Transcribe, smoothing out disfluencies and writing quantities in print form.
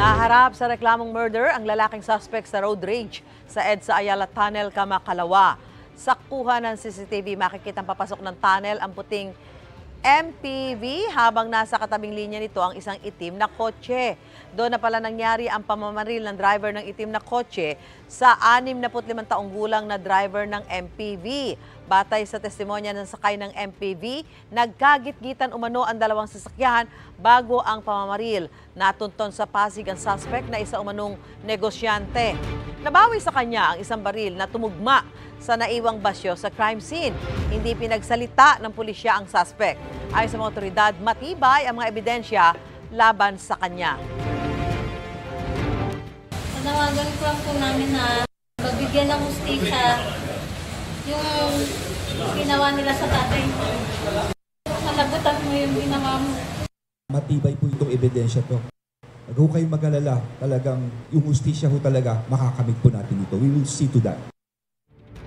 Naharap sa reklamong murder ang lalaking suspect sa road rage sa EDSA Ayala Tunnel, Kamakalawa. Sa kuha ng CCTV, makikitang papasok ng tunnel ang puting MPV habang nasa katabing linya nito ang isang itim na kotse. Doon na pala nangyari ang pamamaril ng driver ng itim na kotse sa 65 taong gulang na driver ng MPV. Batay sa testimonya ng sakay ng MPV, nagkagit-gitan umano ang dalawang sasakyan bago ang pamamaril. Natunton sa Pasig ang suspect na isa umanong negosyante. Nabawi sa kanya ang isang baril na tumugma sa naiwang basyo sa crime scene. Hindi pinagsalita ng pulisya ang suspect. Ayon sa mga otoridad, matibay ang mga ebidensya laban sa kanya. Panawagan ko lang po namin na mabigyan ng hustisya yung ginawa nila sa tatay ko. Malagutan mo yung ginawa mo. Matibay po itong ebidensya to. Huwag kayong mag-alala, talagang yung hustisya ho talaga, makakamit po natin ito. We will see to that.